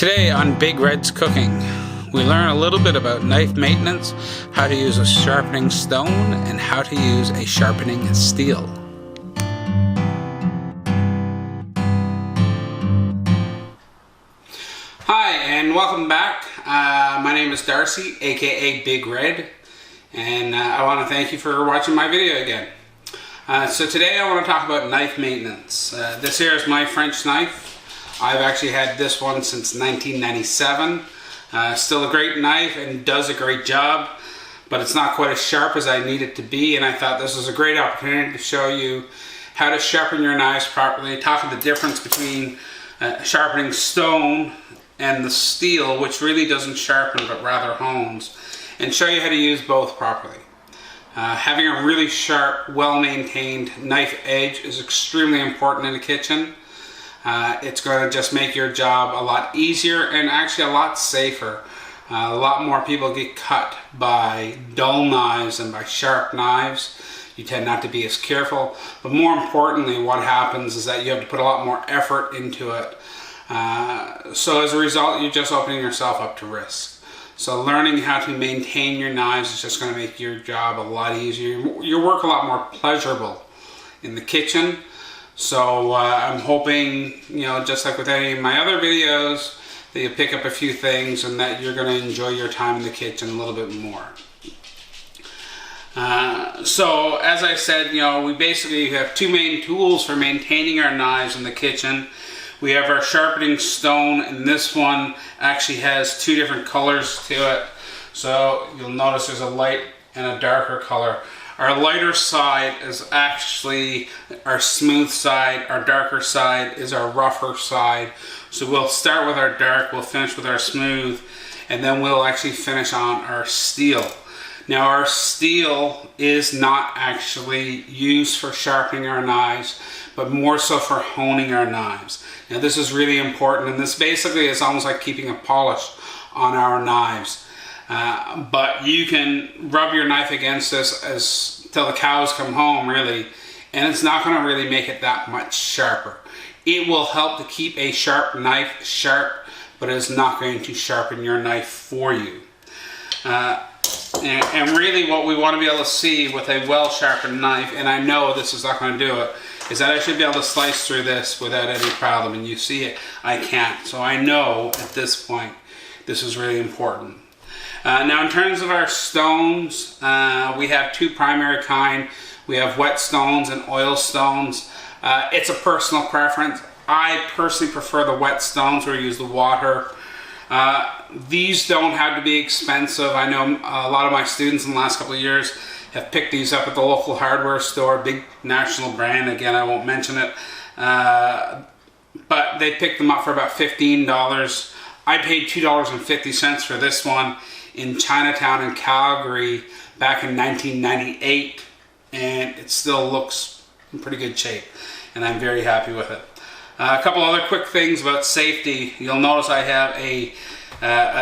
Today on Big Red's Cooking, we learn a little bit about knife maintenance, how to use a sharpening stone, and how to use a sharpening steel. Hi and welcome back. My name is Darcy, aka Big Red, and I want to thank you for watching my video again. So today I want to talk about knife maintenance. This here is my French knife. I've actually had this one since 1997. Still a great knife and does a great job, but it's not quite as sharp as I need it to be, and I thought this was a great opportunity to show you how to sharpen your knives properly, talk about the difference between sharpening stone and the steel, which really doesn't sharpen but rather hones, and show you how to use both properly. Having a really sharp, well-maintained knife edge is extremely important in the kitchen. It's going to just make your job a lot easier and actually a lot safer. A lot more people get cut by dull knives than by sharp knives. You tend not to be as careful, but more importantly, what happens is that you have to put a lot more effort into it. So as a result, you're just opening yourself up to risk. So learning how to maintain your knives is just going to make your job a lot easier. Your work a lot more pleasurable in the kitchen. So I'm hoping, just like with any of my other videos, that you pick up a few things and that you're going to enjoy your time in the kitchen a little bit more. So as I said, we basically have two main tools for maintaining our knives in the kitchen. We have our sharpening stone, and this one actually has two different colors to it. So you'll notice there's a light and a darker color. Our lighter side is actually our smooth side. Our darker side is our rougher side. So we'll start with our dark, we'll finish with our smooth, and then we'll actually finish on our steel. Now our steel is not actually used for sharpening our knives, but more so for honing our knives. Now this is really important, and this basically is almost like keeping a polish on our knives. But you can rub your knife against this till the cows come home, really, and it's not going to really make it that much sharper. It will help to keep a sharp knife sharp, but it's not going to sharpen your knife for you. And really what we want to be able to see with a well-sharpened knife, and I know this is not going to do it, is that I should be able to slice through this without any problem, and you see it, I can't. So I know at this point this is really important. Now in terms of our stones, we have two primary kind. We have wet stones and oil stones. It's a personal preference. I personally prefer the wet stones where you use the water. These don't have to be expensive. I know a lot of my students in the last couple of years have picked these up at the local hardware store, big national brand, again I won't mention it, but they picked them up for about $15. I paid $2.50 for this one in Chinatown in Calgary back in 1998, and it still looks in pretty good shape, and I'm very happy with it. A couple other quick things about safety. You'll notice I have a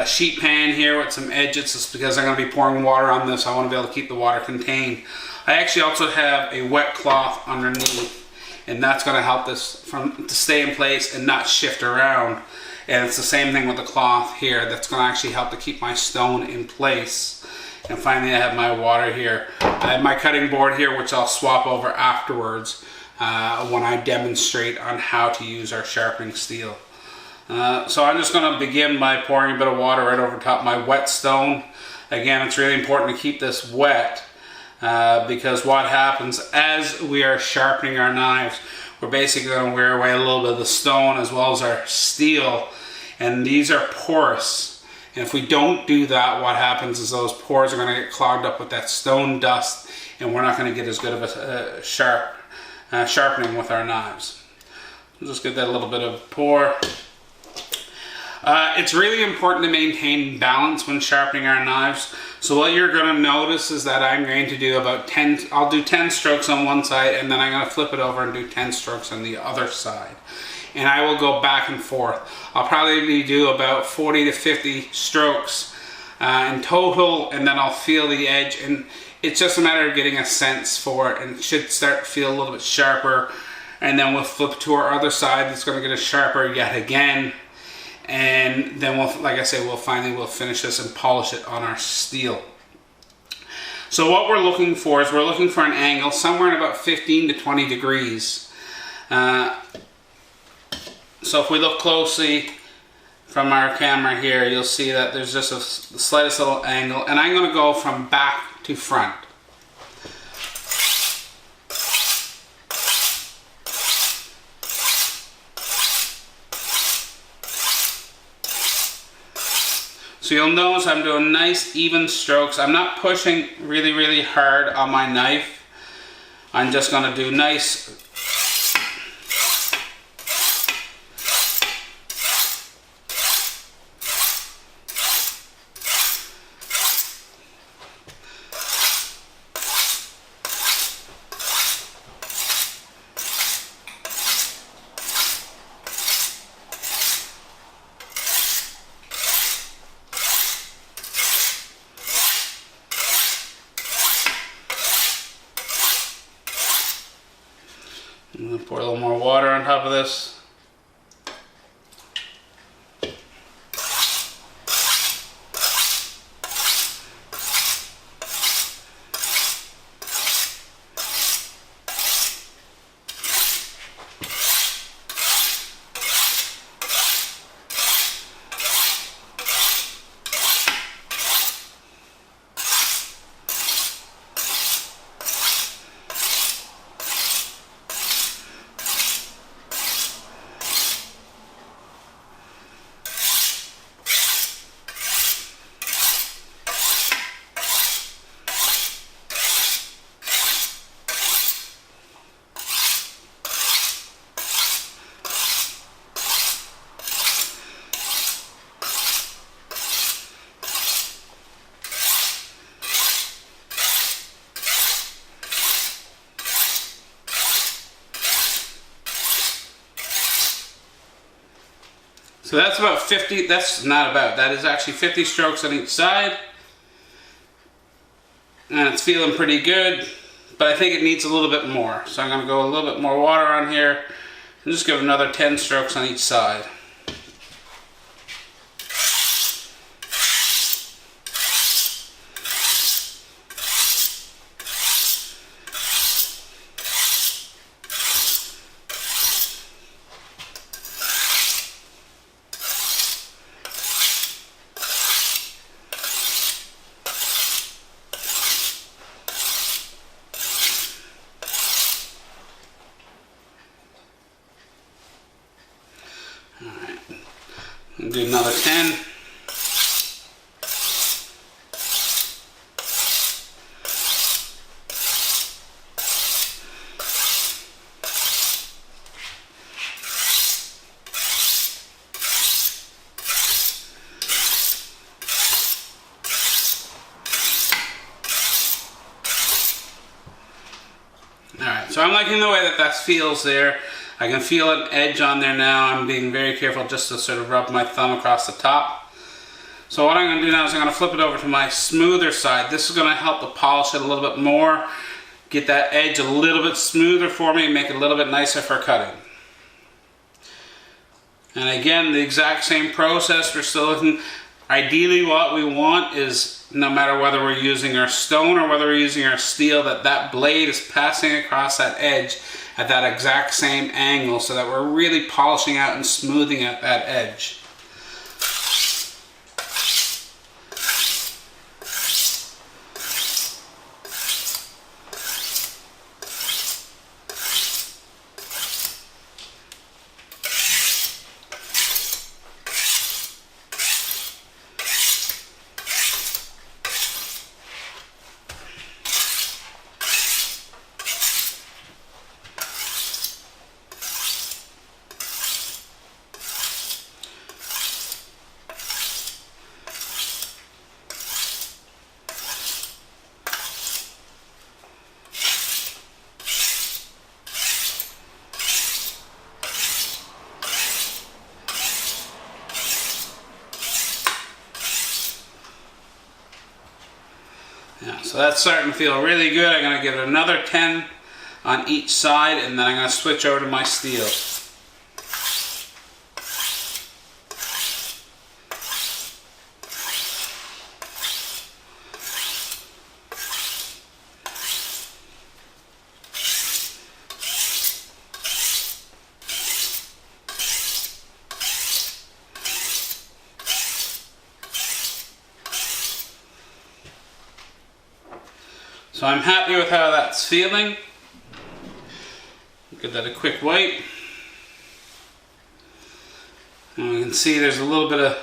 sheet pan here with some edges. It's because I'm going to be pouring water on this. I want to be able to keep the water contained. I actually also have a wet cloth underneath, and that's going to help this to stay in place and not shift around. And it's the same thing with the cloth here. That's going to actually help to keep my stone in place. And finally I have my water here. I have my cutting board here, which I'll swap over afterwards when I demonstrate on how to use our sharpening steel. So I'm just going to begin by pouring a bit of water right over top my wet stone. Again, it's really important to keep this wet because what happens as we are sharpening our knives, we're basically going to wear away a little bit of the stone as well as our steel, and these are porous. And if we don't do that, what happens is those pores are going to get clogged up with that stone dust, and we're not going to get as good of a sharpening with our knives. I'll just give that a little bit of pour. It's really important to maintain balance when sharpening our knives. So what you're going to notice is that I'm going to do about 10, I'll do 10 strokes on one side, and then I'm going to flip it over and do 10 strokes on the other side. And I will go back and forth. I'll probably do about 40 to 50 strokes in total, and then I'll feel the edge, and it's just a matter of getting a sense for it, and it should start to feel a little bit sharper. And then we'll flip to our other side, it's going to get sharper yet again. and then we'll, like I say, we'll finish this and polish it on our steel. So what we're looking for is we're looking for an angle somewhere in about 15 to 20 degrees. So if we look closely from our camera here, you'll see that there's just the slightest little angle, and I'm going to go from back to front. So you'll notice I'm doing nice even strokes. I'm not pushing really hard on my knife. I'm just going to do nice I'm going to pour a little more water on top of this. So that's about 50, that is actually 50 strokes on each side. And it's feeling pretty good, but I think it needs a little bit more. So I'm going to go a little bit more water on here and just give it another 10 strokes on each side. Alright, do another 10. Alright, so I'm liking the way that feels there. I can feel an edge on there now. I'm being very careful just to sort of rub my thumb across the top. So what I'm going to do now is I'm going to flip it over to my smoother side. This is going to help to polish it a little bit more, get that edge a little bit smoother for me, and make it a little bit nicer for cutting. And again, the exact same process. We're still looking, ideally what we want is, no matter whether we're using our stone or whether we're using our steel, that blade is passing across that edge at that exact same angle, so that we're really polishing out and smoothing out that edge. Yeah, so that's starting to feel really good. I'm going to give it another 10 on each side, and then I'm going to switch over to my steel. So I'm happy with how that's feeling. Give that a quick wipe. And we can see there's a little bit of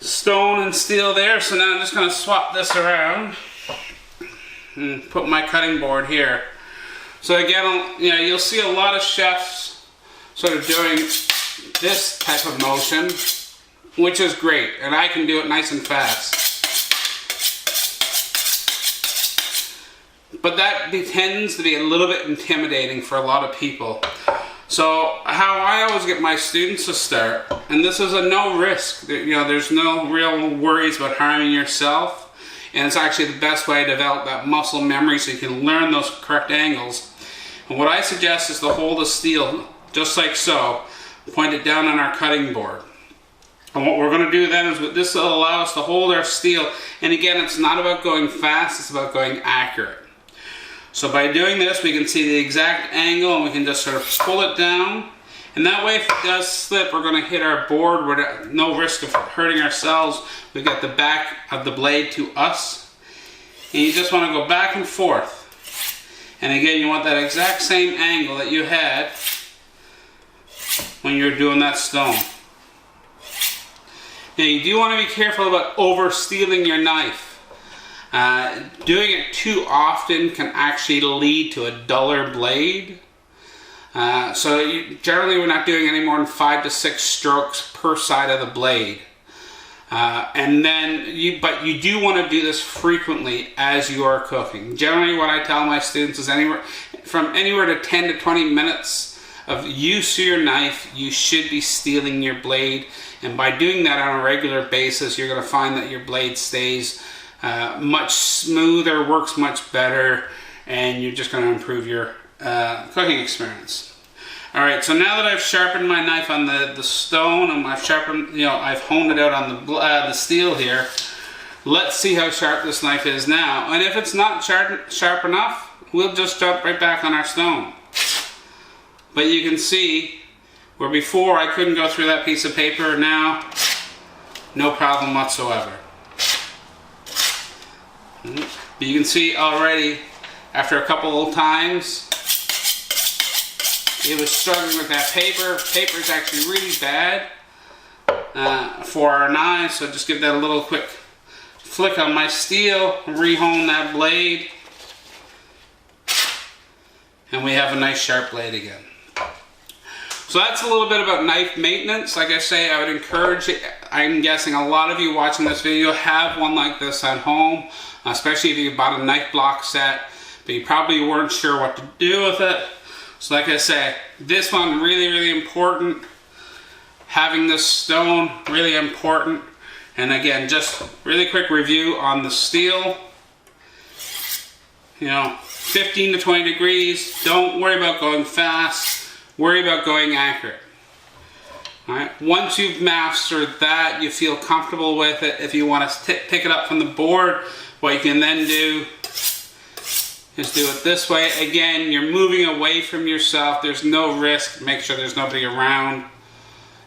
stone and steel there, so now I'm just going to swap this around and put my cutting board here. So again, you'll see a lot of chefs sort of doing this type of motion, which is great, and I can do it nice and fast. But that tends to be a little bit intimidating for a lot of people. So how I always get my students to start, and this is a no risk, there's no real worries about harming yourself, and it's actually the best way to develop that muscle memory so you can learn those correct angles. And what I suggest is to hold the steel just like so, point it down on our cutting board. And what we're going to do then is this will allow us to hold our steel, and again, it's not about going fast, it's about going accurate. So by doing this, we can see the exact angle, and we can just sort of pull it down. And that way, if it does slip, we're going to hit our board. We're at no risk of hurting ourselves. We've got the back of the blade to us. And you just want to go back and forth. And again, you want that exact same angle that you had when you're doing that stone. Now, you do want to be careful about over-steeling your knife. Doing it too often can actually lead to a duller blade. Generally we're not doing any more than 5 to 6 strokes per side of the blade. But you do want to do this frequently as you are cooking. Generally what I tell my students is anywhere to 10 to 20 minutes of use of your knife, you should be steeling your blade. And by doing that on a regular basis, you're going to find that your blade stays much smoother, works much better, and you're just going to improve your cooking experience. Alright, so now that I've sharpened my knife on the stone, and I've honed it out on the steel here, let's see how sharp this knife is now. And if it's not sharp enough, we'll just jump right back on our stone. But you can see where before I couldn't go through that piece of paper, now no problem whatsoever. But you can see already, after a couple of times, it was struggling with that paper. Paper is actually really bad for our knives, so just give that a little quick flick on my steel, re-hone that blade, and we have a nice sharp blade again. So that's a little bit about knife maintenance. Like I say, I would encourage it. I'm guessing a lot of you watching this video have one like this at home, especially if you bought a knife block set, but you probably weren't sure what to do with it. So like I say, this one really, really important. Having this stone, really important. And again, just really quick review on the steel. 15 to 20 degrees. Don't worry about going fast. Worry about going accurate. Alright, once you've mastered that, you feel comfortable with it. If you want to pick it up from the board, what you can then do is do it this way. Again, you're moving away from yourself. There's no risk. Make sure there's nobody around.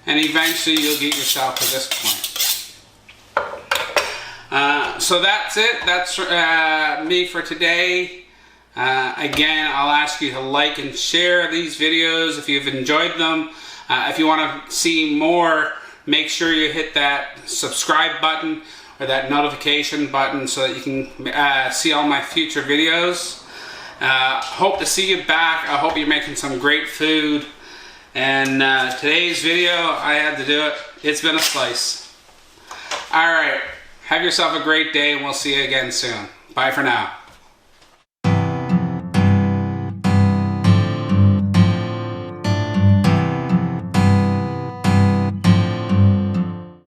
And eventually you'll get yourself to this point. So that's it. That's me for today. Again, I'll ask you to like and share these videos if you've enjoyed them. If you want to see more, make sure you hit that subscribe button or that notification button so that you can see all my future videos. Hope to see you back. I hope you're making some great food. And today's video, I had to do it. It's been a slice. Alright, have yourself a great day, and we'll see you again soon. Bye for now.